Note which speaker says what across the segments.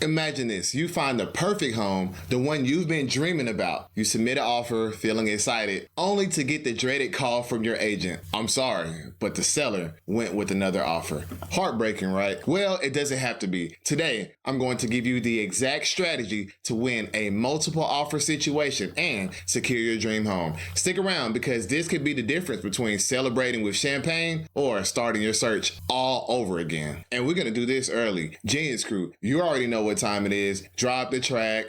Speaker 1: Imagine this, you find the perfect home, the one you've been dreaming about. You submit an offer, feeling excited, only to get the dreaded call from your agent. I'm sorry, but the seller went with another offer. Heartbreaking, right? Well, it doesn't have to be. Today, I'm going to give you the exact strategy to win a multiple offer situation and secure your dream home. Stick around because this could be the difference between celebrating with champagne or starting your search all over again. And we're gonna do this early. Genius Crew, you already know what time it is. Drop the track.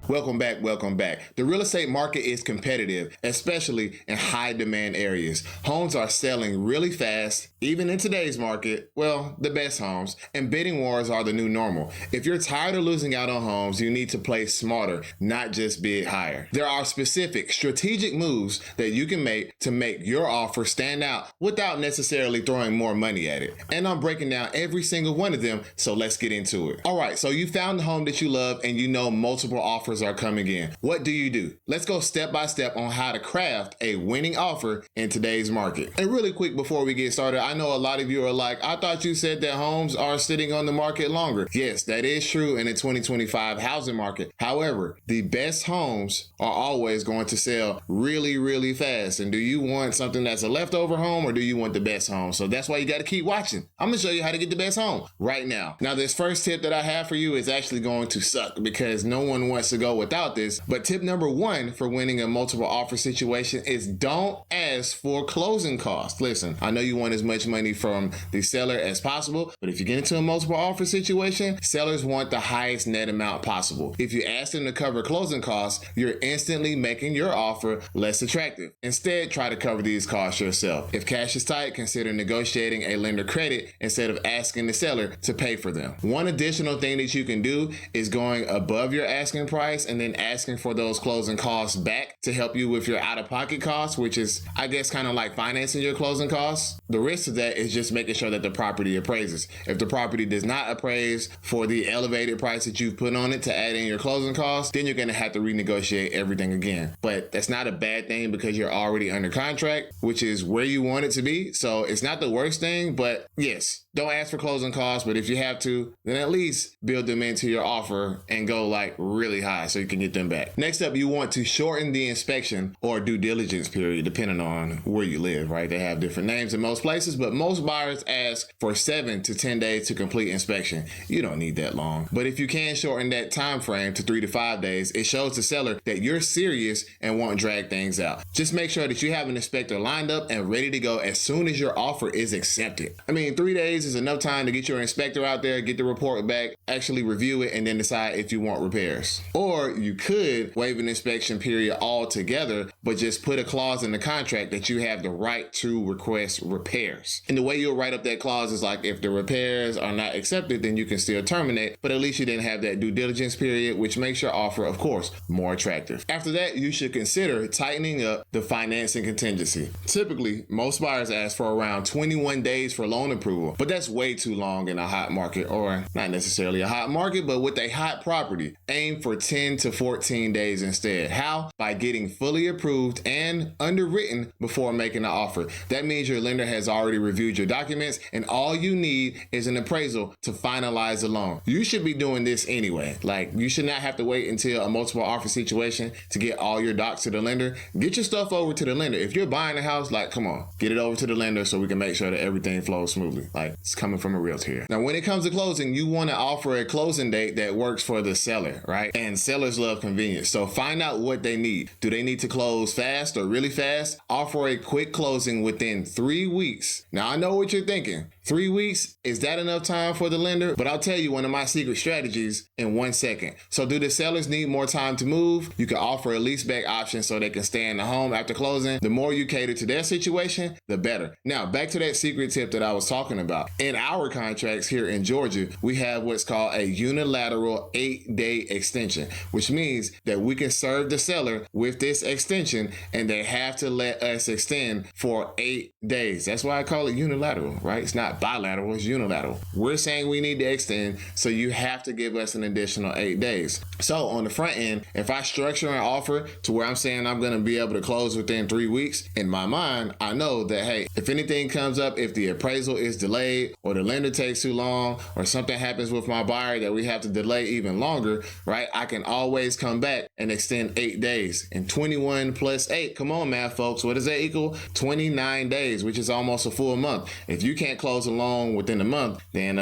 Speaker 1: Welcome back, welcome back. The real estate market is competitive, especially in high demand areas. Homes are selling really fast, even in today's market, well, the best homes, and bidding wars are the new normal. If you're tired of losing out on homes, you need to play smarter, not just bid higher. There are specific strategic moves that you can make to make your offer stand out without necessarily throwing more money at it. And I'm breaking down every single one of them, so let's get into it. All right, so you found the home that you love and you know multiple offers are coming in. What do? Let's go step by step on how to craft a winning offer in today's market. And really quick before we get started, I know a lot of you are like, I thought you said that homes are sitting on the market longer. Yes, that is true in the 2025 housing market. However, the best homes are always going to sell really, really fast. And do you want something that's a leftover home or do you want the best home? So that's why you got to keep watching. I'm gonna show you how to get the best home right now. Now, this first tip that I have for you is actually going to suck because no one wants to go without this. But tip number one for winning a multiple offer situation is don't ask for closing costs. Listen, I know you want as much money from the seller as possible, but if you get into a multiple offer situation, sellers want the highest net amount possible. If you ask them to cover closing costs, you're instantly making your offer less attractive. Instead, try to cover these costs yourself. If cash is tight, consider negotiating a lender credit instead of asking the seller to pay for them. One additional thing that you can do is going above your asking price and then asking for those closing costs back to help you with your out-of-pocket costs, which is, I guess, kind of like financing your closing costs. The risk of that is just making sure that the property appraises. If the property does not appraise for the elevated price that you've put on it to add in your closing costs, then you're going to have to renegotiate everything again. But that's not a bad thing because you're already under contract, which is where you want it to be. So it's not the worst thing, but yes, don't ask for closing costs, but if you have to, then at least build them into your offer and go like really high so you can get them back. Next up, you want to shorten the inspection or due diligence period, depending on where you live, right? They have different names in most places, but most buyers ask for 7 to 10 days to complete inspection. You don't need that long. But if you can shorten that time frame to 3 to 5 days, it shows the seller that you're serious and won't drag things out. Just make sure that you have an inspector lined up and ready to go as soon as your offer is accepted. I mean, 3 days is enough time to get your inspector out there, get the report back, actually review it, and then decide if you want repairs. Or you could waive an inspection period altogether, but just put a clause in the contract that you have the right to request repairs. And the way you'll write up that clause is like, if the repairs are not accepted, then you can still terminate, but at least you didn't have that due diligence period, which makes your offer, of course, more attractive. After that, you should consider tightening up the financing contingency. Typically, most buyers ask for around 21 days for loan approval, but that's way too long in a hot market, or not necessarily a hot market, but with a hot property. Aim for 10 to 14 days instead. How? By getting fully approved and underwritten before making an offer. That means your lender has already reviewed your documents and all you need is an appraisal to finalize the loan. You should be doing this anyway. Like, you should not have to wait until a multiple offer situation to get all your docs to the lender. Get your stuff over to the lender. If you're buying a house, like, come on, get it over to the lender so we can make sure that everything flows smoothly. Like, it's coming from a realtor here. Now, when it comes to closing, you want to offer a closing date that works for the seller, right? And sellers love convenience. So find out what they need. Do they need to close fast or really fast? Offer a quick closing within 3 weeks. Now, I know what you're thinking. 3 weeks, is that enough time for the lender? But I'll tell you one of my secret strategies in 1 second. So do the sellers need more time to move? You can offer a leaseback option so they can stay in the home after closing. The more you cater to their situation, the better. Now, back to that secret tip that I was talking about. In our contracts here in Georgia, we have what's called a unilateral 8-day extension, which means that we can serve the seller with this extension and they have to let us extend for 8 days. That's why I call it unilateral, right? It's not not bilateral, it's unilateral. We're saying we need to extend, so you have to give us an additional 8 days. So on the front end, if I structure an offer to where I'm saying I'm going to be able to close within 3 weeks, in my mind, I know that, hey, if anything comes up, if the appraisal is delayed or the lender takes too long or something happens with my buyer that we have to delay even longer, right? I can always come back and extend 8 days. And 21 plus 8, come on, math folks, what does that equal? 29 days, which is almost a full month. If you can't close a loan within a month, then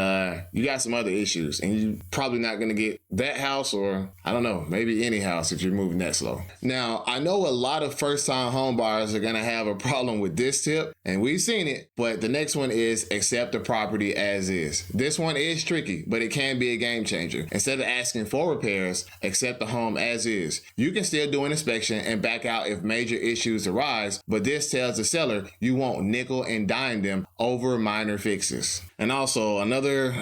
Speaker 1: you got some other issues, and you're probably not going to get that house, or I don't know, maybe any house if you're moving that slow. Now, I know a lot of first-time home buyers are going to have a problem with this tip, and we've seen it, but the next one is accept the property as is. This one is tricky, but it can be a game changer. Instead of asking for repairs, accept the home as is. You can still do an inspection and back out if major issues arise, but this tells the seller you won't nickel and dime them over minor fixes. And also another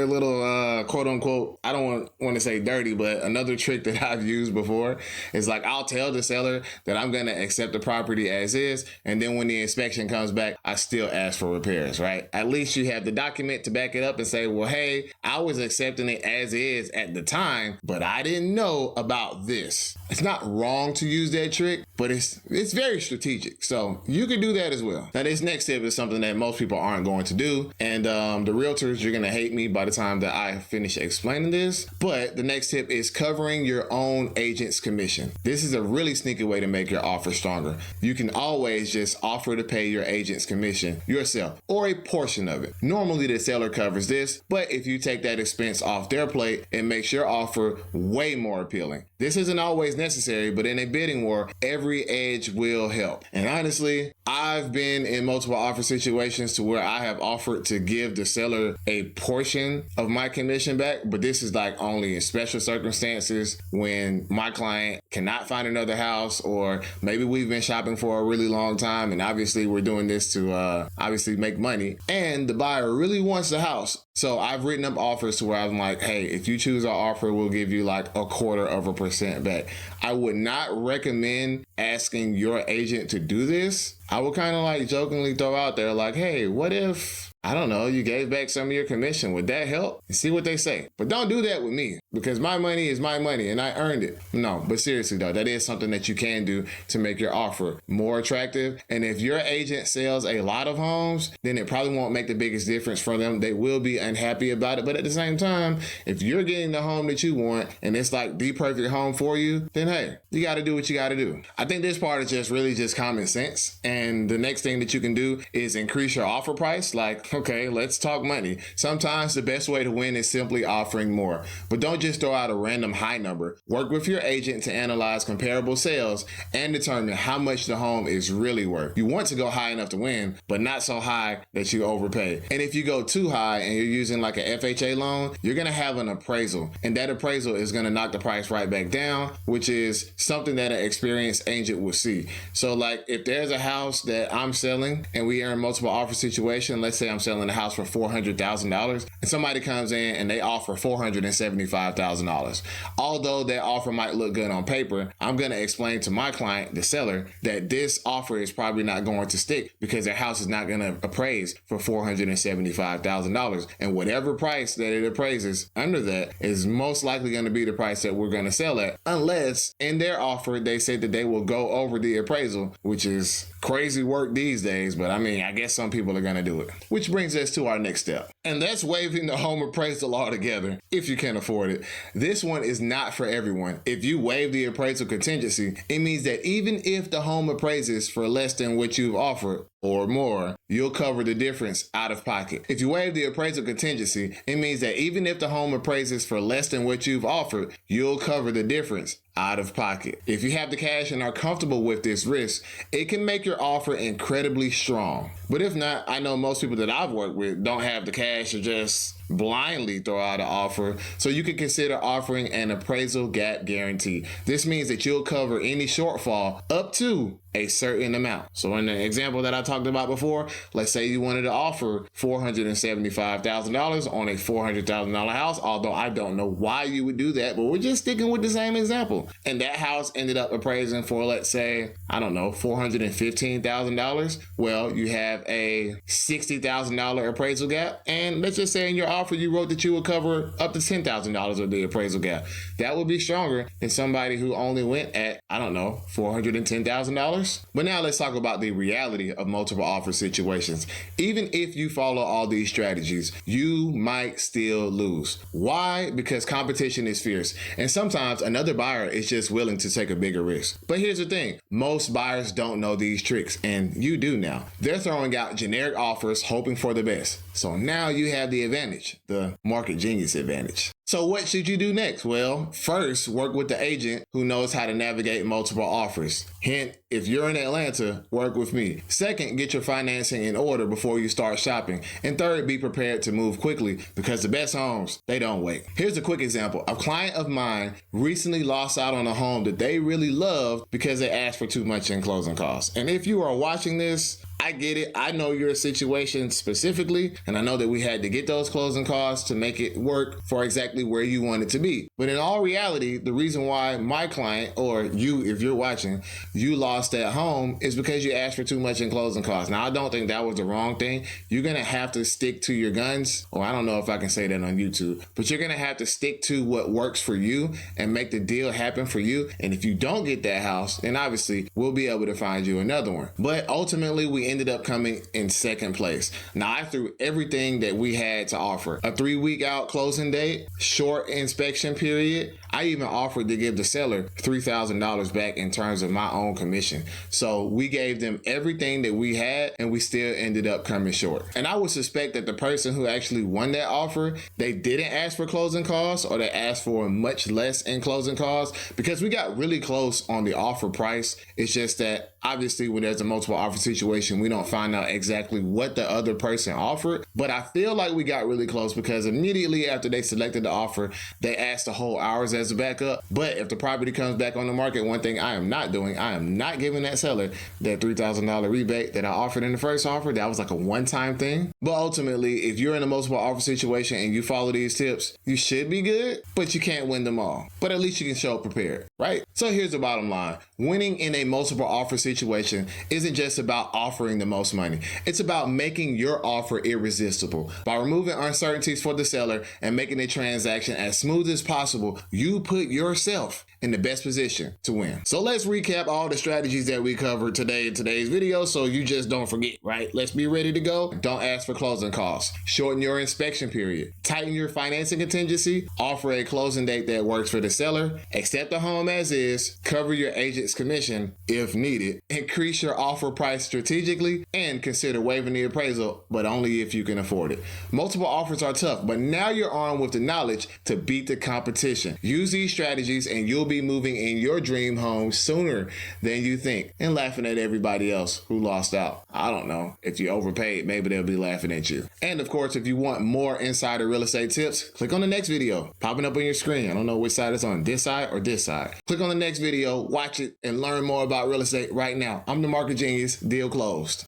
Speaker 1: little quote unquote, I don't want to say dirty, but another trick that I've used before is like, I'll tell the seller that I'm going to accept the property as is, and then when the inspection comes back, I still ask for repairs, right? At least you have the document to back it up and say, well, hey, I was accepting it as is at the time, but I didn't know about this. It's not wrong to use that trick, but it's very strategic. So you can do that as well. Now, this next tip is something that most people aren't going to do. And the realtors, you're going to hate me by the time that I finish explaining this. But the next tip is covering your own agent's commission. This is a really sneaky way to make your offer stronger. You can always just offer to pay your agent's commission yourself or a portion of it. Normally the seller covers this, but if you take that expense off their plate, it makes your offer way more appealing. This isn't always necessary, but in a bidding war, every edge will help. And honestly, I've been in multiple offer situations to where I have offered to give the seller a portion of my commission back, but this is like only in special circumstances when my client cannot find another house, or maybe we've been shopping for a really long time and obviously we're doing this to obviously make money, and the buyer really wants the house. So I've written up offers to where I'm like, hey, if you choose our offer, we'll give you like 0.25% back. I would not recommend asking your agent to do this. I would kind of like jokingly throw out there like, hey, what if, I don't know, you gave back some of your commission? Would that help? And see what they say. But don't do that with me, because my money is my money and I earned it. No, but seriously though, that is something that you can do to make your offer more attractive. And if your agent sells a lot of homes, then it probably won't make the biggest difference for them. They will be unhappy about it. But at the same time, if you're getting the home that you want and it's like the perfect home for you, then hey, you got to do what you got to do. I think this part is just really just common sense. And the next thing that you can do is increase your offer price. Like, okay, let's talk money. Sometimes the best way to win is simply offering more. But don't just throw out a random high number. Work with your agent to analyze comparable sales and determine how much the home is really worth. You want to go high enough to win, but not so high that you overpay. And if you go too high and you're using like a FHA loan, you're going to have an appraisal. And that appraisal is going to knock the price right back down, which is something that an experienced agent will see. So like if there's a house that I'm selling and we are in multiple offer situation, let's say I'm selling a house for $400,000 and somebody comes in and they offer $475,000. Although that offer might look good on paper, I'm going to explain to my client, the seller, that this offer is probably not going to stick because their house is not going to appraise for $475,000. And whatever price that it appraises under that is most likely going to be the price that we're going to sell at, unless in their offer they say that they will go over the appraisal, which is crazy work these days, but I mean, I guess some people are going to do it. Which brings us to our next step, and that's waiving the home appraisal altogether if you can afford it. This one is not for everyone. If you waive the appraisal contingency, it means that even if the home appraises for less than what you've offered or more, you'll cover the difference out of pocket. If you waive the appraisal contingency, it means that even if the home appraises for less than what you've offered, you'll cover the difference out of pocket. If you have the cash and are comfortable with this risk, it can make your offer incredibly strong. But if not, I know most people that I've worked with don't have the cash to just blindly throw out an offer, so you can consider offering an appraisal gap guarantee. This means that you'll cover any shortfall up to a certain amount. So in the example that I talked about before. Let's say you wanted to offer $475,000 on a $400,000 house, although I don't know why you would do that, but we're just sticking with the same example. And that house ended up appraising for, let's say, I don't know, $415,000. Well, you have a $60,000 appraisal gap. And let's just say in your offer, you wrote that you would cover up to $10,000 of the appraisal gap. That would be stronger than somebody who only went at, I don't know, $410,000. But now let's talk about the reality of multiple offer situations. Even if you follow all these strategies, you might still lose. Why? Because competition is fierce. And sometimes another buyer is just willing to take a bigger risk. But here's the thing. Most buyers don't know these tricks, and you do now. They're throwing out generic offers, hoping for the best. So now you have the advantage, the market genius advantage. So what should you do next? Well, first, work with the agent who knows how to navigate multiple offers. Hint, if you're in Atlanta, work with me. Second, get your financing in order before you start shopping. And third, be prepared to move quickly because the best homes, they don't wait. Here's a quick example. A client of mine recently lost out on a home that they really loved because they asked for too much in closing costs. And if you are watching this, I get it. I know your situation specifically, and I know that we had to get those closing costs to make it work for exactly where you want it to be. But in all reality, the reason why my client, or you, if you're watching, you lost that home is because you asked for too much in closing costs. Now, I don't think that was the wrong thing. You're going to have to stick to your guns, or I don't know if I can say that on YouTube, but you're going to have to stick to what works for you and make the deal happen for you. And if you don't get that house, then obviously we'll be able to find you another one. But ultimately, we ended up coming in second place. Now, I threw everything that we had to offer. A 3-week out closing date, short inspection period. I even offered to give the seller $3,000 back in terms of my own commission. So we gave them everything that we had, and we still ended up coming short. And I would suspect that the person who actually won that offer, they didn't ask for closing costs, or they asked for much less in closing costs, because we got really close on the offer price. It's just that obviously when there's a multiple offer situation, we don't find out exactly what the other person offered. But I feel like we got really close because immediately after they selected the offer, they asked to hold ours as a backup. But if the property comes back on the market, one thing I am not doing, I am not giving that seller that $3,000 rebate that I offered in the first offer. That was like a one-time thing. But ultimately, if you're in a multiple offer situation and you follow these tips, you should be good, but you can't win them all. But at least you can show up prepared, right? So here's the bottom line. Winning in a multiple offer situation isn't just about offering the most money. It's about making your offer irresistible. By removing uncertainties for the seller and making the transaction as smooth as possible, you put yourself in the best position to win. So let's recap all the strategies that we covered today in today's video so you just don't forget, right? Let's be ready to go. Don't ask for closing costs. Shorten your inspection period. Tighten your financing contingency. Offer a closing date that works for the seller. Accept the home as is. Cover your agent's commission if needed. Increase your offer price strategically, and consider waiving the appraisal, but only if you can afford it. Multiple offers are tough, but now you're armed with the knowledge to beat the competition. Use these strategies and you'll be moving in your dream home sooner than you think, and laughing at everybody else who lost out. I don't know. If you overpaid, maybe they'll be laughing at you. And of course, if you want more insider real estate tips, click on the next video popping up on your screen. I don't know which side it's on, this side or this side. Click on the next video, watch it, and learn more about real estate right now. I'm the Market Genius. Deal closed.